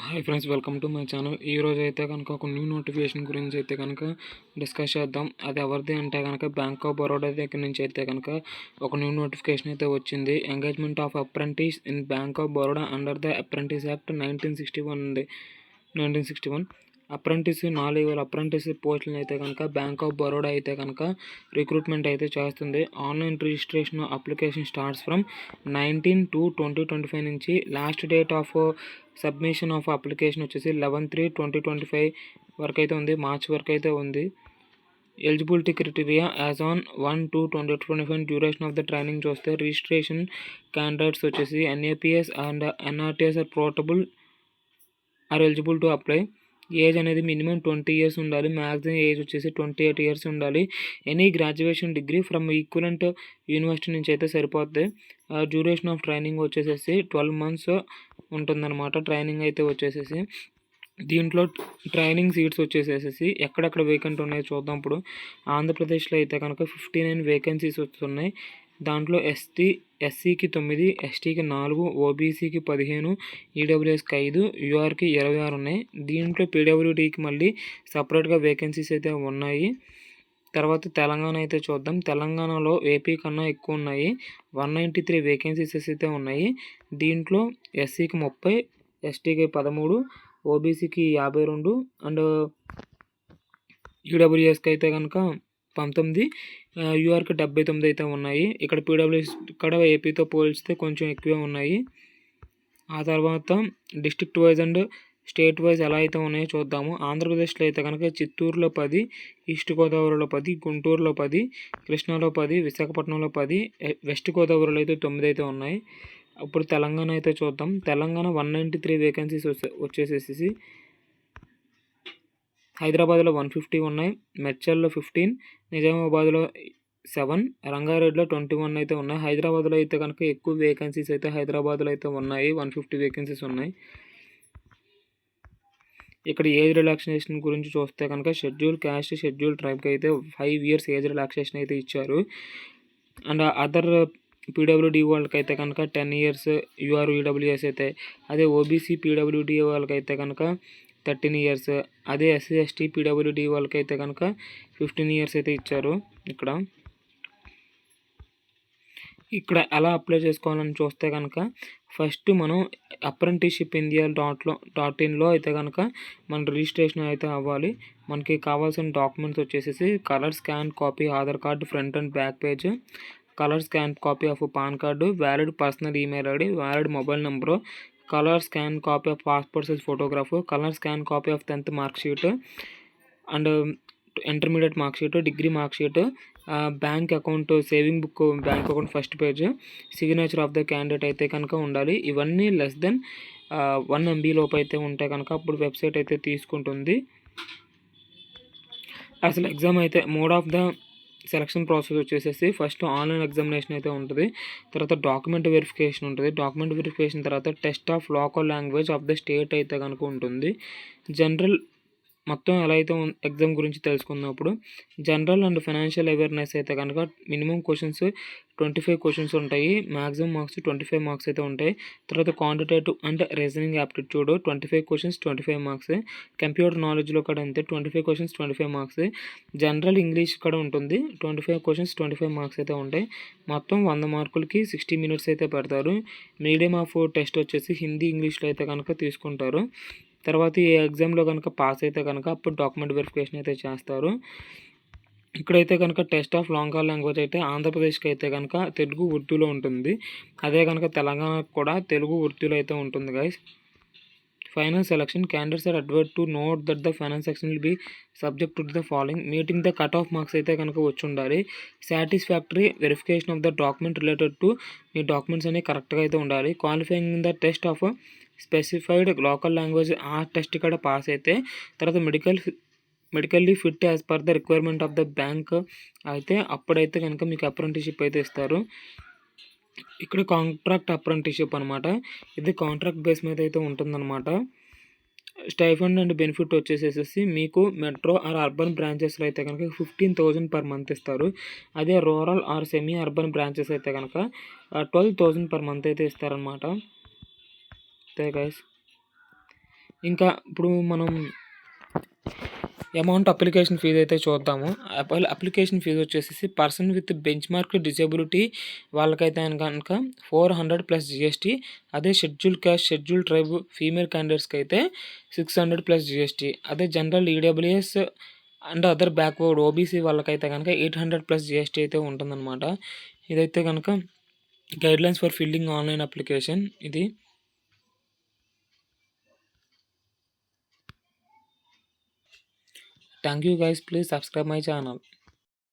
Hi friends, welcome to my channel. ఈరోజు అయితే కనుక ఒక న్యూ నోటిఫికేషన్ గురించి అయితే కనుక డిస్కస్ చేద్దాం. అది ఎవరిది అంటే కనుక బ్యాంక్ ఆఫ్ బరోడా దగ్గర నుంచి అయితే కనుక ఒక న్యూ నోటిఫికేషన్ అయితే వచ్చింది. Engagement of apprentice in bank of Baroda under the apprentice act 1961 ఉంది. 1961 అప్రెంటిస్ 4 అప్రెంటిస్ పోస్టులను అయితే కనుక బ్యాంక్ ఆఫ్ బరోడా అయితే కనుక రిక్రూట్మెంట్ అయితే చేస్తుంది. Online registration application starts from 19/2/2025 నుంచి. Last date of submission of application వచ్చేసి 11/3/2025 వరకు అయితే ఉంది, మార్చ్ వరకు అయితే ఉంది. Eligibility criteria as on 1/2/2025 duration of the training చూస్తే రిజిస్ట్రేషన్ క్యాండిడేట్స్ వచ్చేసి NAPS and NRTS or portable are eligible to apply. Age అనేది మినిమం 20 ఇయర్స్ ఉండాలి. మ్యాక్సిమం ఏజ్ వచ్చేసి 28 ఇయర్స్ ఉండాలి. Any graduation degree from equivalent university నుంచి అయితే సరిపోద్ది. Duration of training వచ్చేసేసి 12 months ఉంటుందన్నమాట. ట్రైనింగ్ అయితే వచ్చేసేసి దీంట్లో ట్రైనింగ్ సీట్స్ వచ్చేసేసి ఎక్కడెక్కడ వేకెంట్ ఉన్నాయో చూద్దాం. ఇప్పుడు ఆంధ్రప్రదేశ్లో అయితే కనుక 59 వేకెన్సీస్ వస్తున్నాయి. దాంట్లో ఎస్సీకి 9, ఎస్టీకి 4, ఓబీసీకి 15, ఈడబ్ల్యూఎస్కి 5, యూఆర్కి 26 ఉన్నాయి. దీంట్లో పీడబ్ల్యూడీకి మళ్ళీ సపరేట్గా వేకెన్సీస్ అయితే ఉన్నాయి. తర్వాత తెలంగాణ అయితే చూద్దాం. తెలంగాణలో ఏపీ కన్నా ఎక్కువ ఉన్నాయి. 193 వేకెన్సీస్ అయితే ఉన్నాయి. దీంట్లో ఎస్సీకి 30, ఎస్టీకి 13, ఓబీసీకి 52 అండ్ ఈడబ్ల్యూఎస్కి అయితే కనుక 19, యూఆర్కి 79 అయితే ఉన్నాయి. ఇక్కడ పీడబ్ల్యూఎస్ ఇక్కడ ఏపీతో పోల్చితే కొంచెం ఎక్కువే ఉన్నాయి. ఆ తర్వాత district wise and state wise ఎలా అయితే ఉన్నాయో చూద్దాము. ఆంధ్రప్రదేశ్లో అయితే కనుక చిత్తూరులో 10, ఈస్ట్ గోదావరిలో 10, గుంటూరులో 10, కృష్ణాలో 10, విశాఖపట్నంలో 10, వెస్ట్ గోదావరిలో అయితే 9 అయితే ఉన్నాయి. ఇప్పుడు తెలంగాణ అయితే చూద్దాం. తెలంగాణ 193 వేకెన్సీస్ వచ్చేసేసి హైదరాబాద్లో 150 ఉన్నాయి, మెడ్చల్లో 15, నిజామాబాద్లో 7, రంగారెడ్డిలో 21 అయితే ఉన్నాయి. హైదరాబాద్లో అయితే కనుక ఎక్కువ వేకెన్సీస్ అయితే హైదరాబాద్లో అయితే ఉన్నాయి. 150 వేకెన్సీస్ ఉన్నాయి. ఇక్కడ ఏజ్ రిలాక్సేషన్ గురించి చూస్తే కనుక షెడ్యూల్ క్యాస్ట్, షెడ్యూల్ ట్రైబ్కి అయితే 5 years ఏజ్ రిలాక్సేషన్ అయితే ఇచ్చారు. అండ్ అదర్ పీడబ్ల్యూడీ వాళ్ళకి అయితే కనుక 10 years యూఆర్ ఈడబ్ల్యూఎస్ అయితే. అదే ఓబీసీ పీడబ్ల్యూడీ వాళ్ళకైతే కనుక 13 years. అదే ఎస్సీ ఎస్టీ పీడబ్ల్యూడీ వాళ్ళకైతే కనుక 15 years అయితే ఇచ్చారు. ఇక్కడ ఎలా అప్లై చేసుకోవాలని చూస్తే కనుక ఫస్ట్ మనం అప్రెంటిస్షిప్ ఇండియా .in అయితే కనుక మన రిజిస్ట్రేషన్ అయితే అవ్వాలి. మనకి కావాల్సిన డాక్యుమెంట్స్ వచ్చేసి colour scan copy Aadhaar card front and back page, colour scan copy of pan card, valid personal email ID, valid mobile number, colour scan copy of passport size photograph, colour scan copy of 10th mark sheet and intermediate mark sheet, degree mark sheet, bank account saving book, bank account first page, signature of the candidate అయితే కనుక ఉండాలి. ఇవన్నీ less than 1 MB లోపు అయితే ఉంటే కనుక అప్పుడు website అయితే తీసుకుంటుంది. అసలు ఎగ్జామ్ అయితే mode of the selection process వచ్చేసేసి ఫస్ట్ ఆన్లైన్ ఎగ్జామినేషన్ అయితే ఉంటుంది. తర్వాత డాక్యుమెంట్ వెరిఫికేషన్ ఉంటుంది. డాక్యుమెంట్ వెరిఫికేషన్ తర్వాత test of local language of the state అయితే కనుక ఉంటుంది. జనరల్ మొత్తం ఎలా అయితే ఎగ్జామ్ గురించి తెలుసుకున్నప్పుడు జనరల్ అండ్ ఫైనాన్షియల్ అవేర్నెస్ అయితే కనుక మినిమం క్వశ్చన్స్ 25 క్వశ్చన్స్ ఉంటాయి. మ్యాక్సిమం మార్క్స్ 25 మార్క్స్ అయితే ఉంటాయి. తర్వాత quantitative and reasoning aptitude 25 questions 25 marks. Computer నాలెడ్జ్లో కూడా అంతే 25 క్వశ్చన్స్ 25 మార్క్స్. జనరల్ ఇంగ్లీష్ కూడా ఉంటుంది 25 క్వశ్చన్స్ 25 మార్క్స్ అయితే ఉంటాయి. మొత్తం 100 మార్కులకి 60 minutes అయితే పెడతారు. మీడియం ఆఫ్ టెస్ట్ వచ్చేసి హిందీ ఇంగ్లీష్లో అయితే కనుక తీసుకుంటారు. తర్వాత ఈ ఎగ్జామ్లో కనుక పాస్ అయితే కనుక అప్పుడు డాక్యుమెంట్ వెరిఫికేషన్ అయితే చేస్తారు. ఇక్కడైతే కనుక టెస్ట్ ఆఫ్ లోకల్ లాంగ్వేజ్ అయితే ఆంధ్రప్రదేశ్కి అయితే కనుక తెలుగు ఉర్దూలో ఉంటుంది. అదే కనుక తెలంగాణకు కూడా తెలుగు ఉర్దూలో అయితే ఉంటుంది guys. Final selection candidates are advised to note that the final section will be subject to the following. Meeting the cut off marks అయితే కనుక వచ్చి ఉండాలి. Satisfactory verification of the document related to మీ డాక్యుమెంట్స్ అనేవి కరెక్ట్గా అయితే ఉండాలి. Qualifying in the test of specified local language ఆ టెస్ట్ కూడా పాస్ అయితే తర్వాత medically fit as per the requirement of the bank అయితే అప్పుడైతే కనుక మీకు అప్రెంటిస్షిప్ అయితే ఇస్తారు. ఇక్కడ కాంట్రాక్ట్ అప్రెంటిస్షిప్ అనమాట. ఇది కాంట్రాక్ట్ బేస్ మీద అయితే ఉంటుందన్నమాట. స్టైఫండ్ అండ్ బెనిఫిట్ వచ్చేసేసి మీకు మెట్రో ఆర్ అర్బన్ బ్రాంచెస్లో అయితే కనుక 15,000 per month ఇస్తారు. అదే rural or semi urban branches అయితే కనుక 12,000 per month అయితే ఇస్తారనమాట. అంతే గైస్. ఇంకా ఇప్పుడు మనం అప్లికేషన్ ఫీజ్ అయితే చూద్దాము. అప్లికేషన్ ఫీజ్ వచ్చేసేసి person with benchmark disability వాళ్ళకైతే కనుక 400 ప్లస్ జీఎస్టీ. అదే schedule caste, schedule tribe female క్యాండిడేట్స్కి అయితే 600 ప్లస్ జీఎస్టీ. అదే general EWS and other backward OBC వాళ్ళకైతే కనుక 800 ప్లస్ జీఎస్టీ అయితే ఉంటుందన్నమాట. ఇదైతే కనుక guidelines for filling online application ఇది. Thank you guys, please subscribe my channel.